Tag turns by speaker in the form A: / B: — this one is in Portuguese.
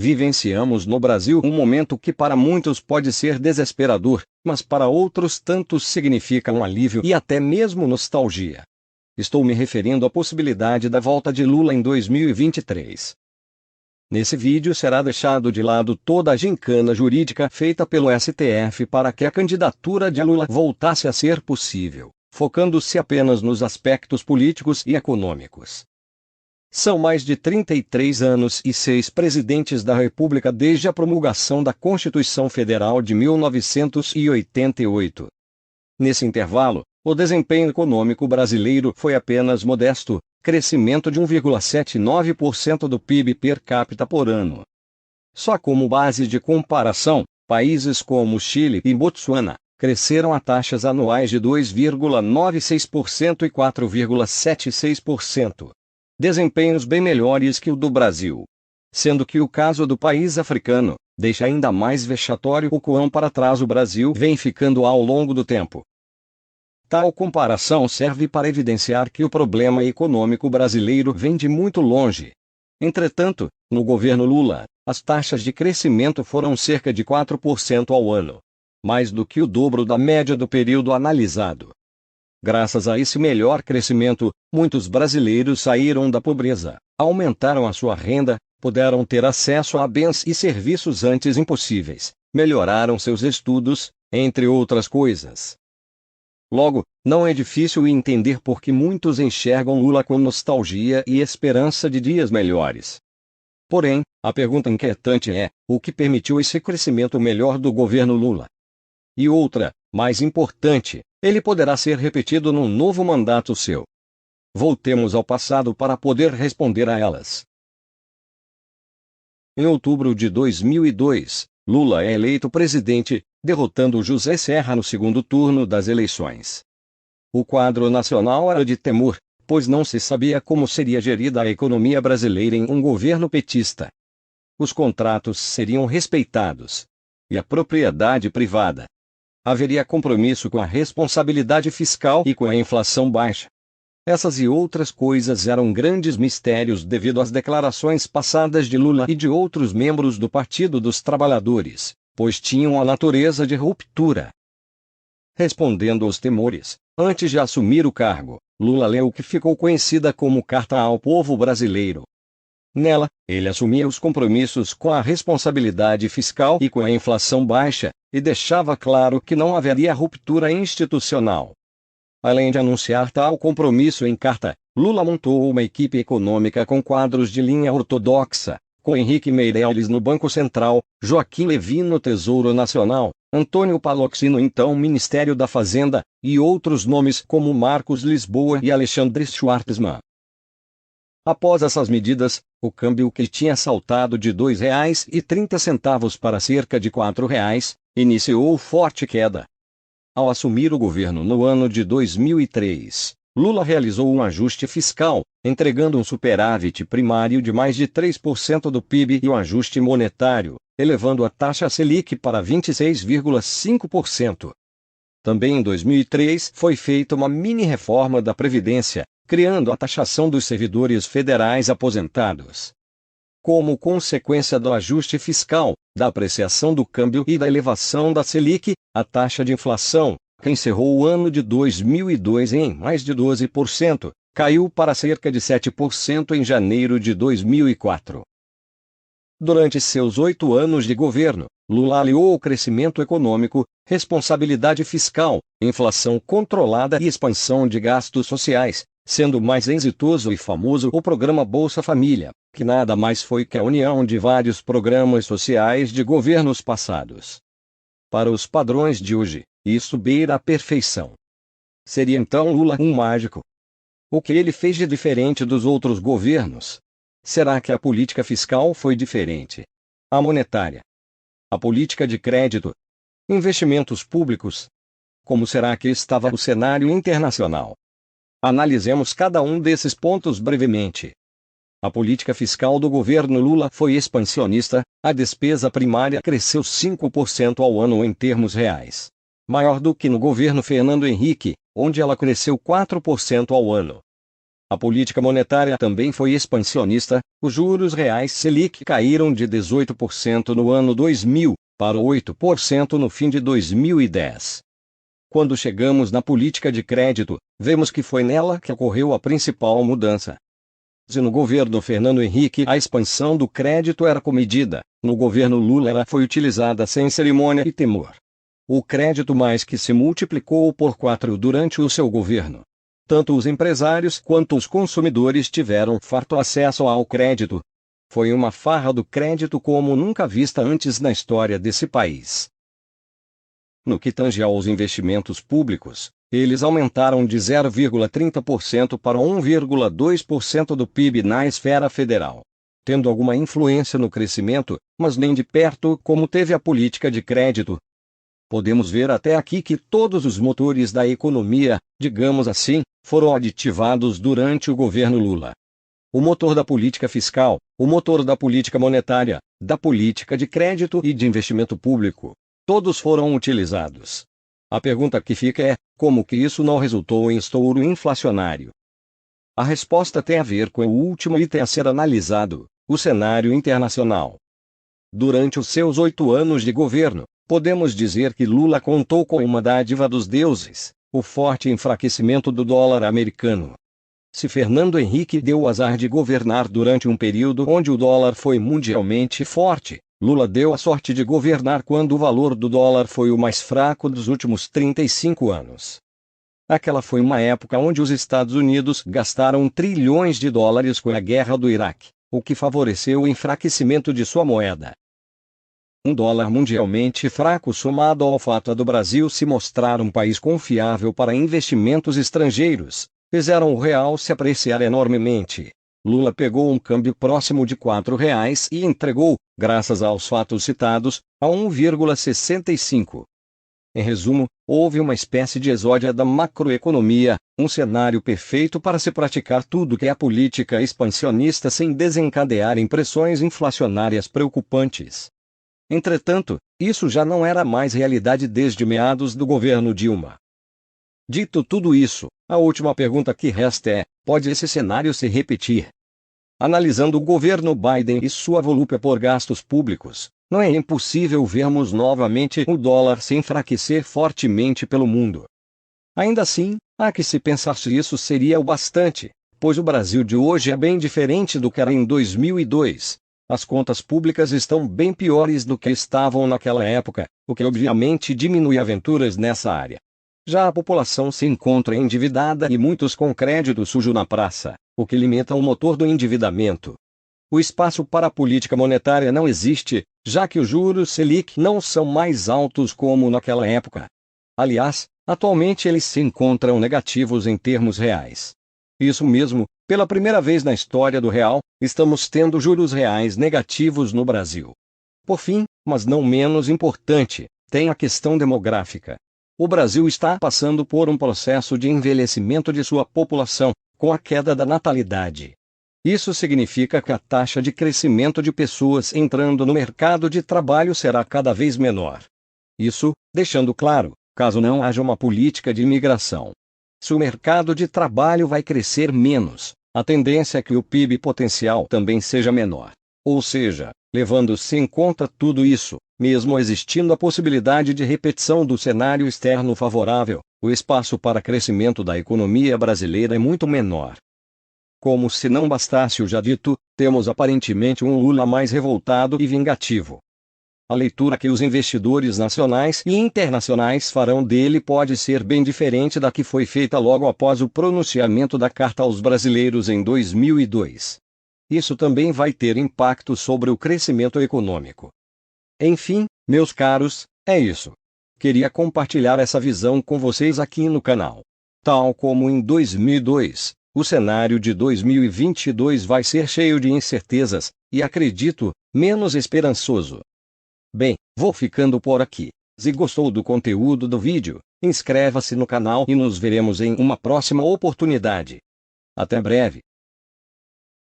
A: Vivenciamos no Brasil um momento que para muitos pode ser desesperador, mas para outros tantos significa um alívio e até mesmo nostalgia. Estou me referindo à possibilidade da volta de Lula em 2023. Nesse vídeo será deixado de lado toda a gincana jurídica feita pelo STF para que a candidatura de Lula voltasse a ser possível, focando-se apenas nos aspectos políticos e econômicos. São mais de 33 anos e 6 presidentes da República desde a promulgação da Constituição Federal de 1988. Nesse intervalo, o desempenho econômico brasileiro foi apenas modesto, crescimento de 1,79% do PIB per capita por ano. Só como base de comparação, países como Chile e Botsuana cresceram a taxas anuais de 2,96% e 4,76%. Desempenhos bem melhores que o do Brasil. Sendo que o caso do país africano deixa ainda mais vexatório o quão para trás o Brasil vem ficando ao longo do tempo. Tal comparação serve para evidenciar que o problema econômico brasileiro vem de muito longe. Entretanto, no governo Lula, as taxas de crescimento foram cerca de 4% ao ano. Mais do que o dobro da média do período analisado. Graças a esse melhor crescimento, muitos brasileiros saíram da pobreza, aumentaram a sua renda, puderam ter acesso a bens e serviços antes impossíveis, melhoraram seus estudos, entre outras coisas. Logo, não é difícil entender por que muitos enxergam Lula com nostalgia e esperança de dias melhores. Porém, a pergunta inquietante é: o que permitiu esse crescimento melhor do governo Lula? E outra, mais importante, ele poderá ser repetido num novo mandato seu? Voltemos ao passado para poder responder a elas. Em outubro de 2002, Lula é eleito presidente, derrotando José Serra no segundo turno das eleições. O quadro nacional era de temor, pois não se sabia como seria gerida a economia brasileira em um governo petista. Os contratos seriam respeitados. E a propriedade privada? Haveria compromisso com a responsabilidade fiscal e com a inflação baixa. Essas e outras coisas eram grandes mistérios devido às declarações passadas de Lula e de outros membros do Partido dos Trabalhadores, pois tinham a natureza de ruptura. Respondendo aos temores, antes de assumir o cargo, Lula leu o que ficou conhecida como Carta ao Povo Brasileiro. Nela, ele assumia os compromissos com a responsabilidade fiscal e com a inflação baixa, e deixava claro que não haveria ruptura institucional. Além de anunciar tal compromisso em carta, Lula montou uma equipe econômica com quadros de linha ortodoxa, com Henrique Meirelles no Banco Central, Joaquim Levy no Tesouro Nacional, Antônio Palocci no então Ministério da Fazenda, e outros nomes como Marcos Lisboa e Alexandre Schwartzman. Após essas medidas, o câmbio que tinha saltado de R$ 2,30 para cerca de R$ 4,00, iniciou forte queda. Ao assumir o governo no ano de 2003, Lula realizou um ajuste fiscal, entregando um superávit primário de mais de 3% do PIB e um ajuste monetário, elevando a taxa Selic para 26,5%. Também em 2003 foi feita uma mini-reforma da Previdência, criando a taxação dos servidores federais aposentados. Como consequência do ajuste fiscal, da apreciação do câmbio e da elevação da Selic, a taxa de inflação, que encerrou o ano de 2002 em mais de 12%, caiu para cerca de 7% em janeiro de 2004. Durante seus 8 anos de governo, Lula aliou o crescimento econômico, responsabilidade fiscal, inflação controlada e expansão de gastos sociais, sendo mais exitoso e famoso o programa Bolsa Família, que nada mais foi que a união de vários programas sociais de governos passados. Para os padrões de hoje, isso beira a perfeição. Seria então Lula um mágico? O que ele fez de diferente dos outros governos? Será que a política fiscal foi diferente? A monetária? A política de crédito? Investimentos públicos? Como será que estava o cenário internacional? Analisemos cada um desses pontos brevemente. A política fiscal do governo Lula foi expansionista, a despesa primária cresceu 5% ao ano em termos reais. Maior do que no governo Fernando Henrique, onde ela cresceu 4% ao ano. A política monetária também foi expansionista, os juros reais Selic caíram de 18% no ano 2000, para 8% no fim de 2010. Quando chegamos na política de crédito, vemos que foi nela que ocorreu a principal mudança. Se no governo Fernando Henrique a expansão do crédito era comedida, no governo Lula ela foi utilizada sem cerimônia e temor. O crédito mais que se multiplicou por 4 durante o seu governo. Tanto os empresários quanto os consumidores tiveram farto acesso ao crédito. Foi uma farra do crédito como nunca vista antes na história desse país. No que tange aos investimentos públicos, eles aumentaram de 0,30% para 1,2% do PIB na esfera federal, tendo alguma influência no crescimento, mas nem de perto como teve a política de crédito. Podemos ver até aqui que todos os motores da economia, digamos assim, foram aditivados durante o governo Lula. O motor da política fiscal, o motor da política monetária, da política de crédito e de investimento público, todos foram utilizados. A pergunta que fica é, como que isso não resultou em estouro inflacionário? A resposta tem a ver com o último item a ser analisado, o cenário internacional. Durante os seus 8 anos de governo, podemos dizer que Lula contou com uma dádiva dos deuses, o forte enfraquecimento do dólar americano. Se Fernando Henrique deu o azar de governar durante um período onde o dólar foi mundialmente forte, Lula deu a sorte de governar quando o valor do dólar foi o mais fraco dos últimos 35 anos. Aquela foi uma época onde os Estados Unidos gastaram trilhões de dólares com a guerra do Iraque, o que favoreceu o enfraquecimento de sua moeda. Um dólar mundialmente fraco somado ao fato do Brasil se mostrar um país confiável para investimentos estrangeiros, fizeram o real se apreciar enormemente. Lula pegou um câmbio próximo de R$ 4 e entregou, graças aos fatos citados, a 1,65. Em resumo, houve uma espécie de exódia da macroeconomia, um cenário perfeito para se praticar tudo que é a política expansionista sem desencadear impressões inflacionárias preocupantes. Entretanto, isso já não era mais realidade desde meados do governo Dilma. Dito tudo isso, a última pergunta que resta é, pode esse cenário se repetir? Analisando o governo Biden e sua volúpia por gastos públicos, não é impossível vermos novamente o dólar se enfraquecer fortemente pelo mundo. Ainda assim, há que se pensar se isso seria o bastante, pois o Brasil de hoje é bem diferente do que era em 2002. As contas públicas estão bem piores do que estavam naquela época, o que obviamente diminui aventuras nessa área. Já a população se encontra endividada e muitos com crédito sujo na praça, o que limita o motor do endividamento. O espaço para a política monetária não existe, já que os juros Selic não são mais altos como naquela época. Aliás, atualmente eles se encontram negativos em termos reais. Isso mesmo, pela primeira vez na história do real, estamos tendo juros reais negativos no Brasil. Por fim, mas não menos importante, tem a questão demográfica. O Brasil está passando por um processo de envelhecimento de sua população, com a queda da natalidade. Isso significa que a taxa de crescimento de pessoas entrando no mercado de trabalho será cada vez menor. Isso, deixando claro, caso não haja uma política de imigração. Se o mercado de trabalho vai crescer menos, a tendência é que o PIB potencial também seja menor. Ou seja, levando-se em conta tudo isso, mesmo existindo a possibilidade de repetição do cenário externo favorável, o espaço para crescimento da economia brasileira é muito menor. Como se não bastasse o já dito, temos aparentemente um Lula mais revoltado e vingativo. A leitura que os investidores nacionais e internacionais farão dele pode ser bem diferente da que foi feita logo após o pronunciamento da Carta aos Brasileiros em 2002. Isso também vai ter impacto sobre o crescimento econômico. Enfim, meus caros, é isso. Queria compartilhar essa visão com vocês aqui no canal. Tal como em 2002, o cenário de 2022 vai ser cheio de incertezas, e acredito, menos esperançoso. Bem, vou ficando por aqui. Se gostou do conteúdo do vídeo, inscreva-se no canal e nos veremos em uma próxima oportunidade. Até breve.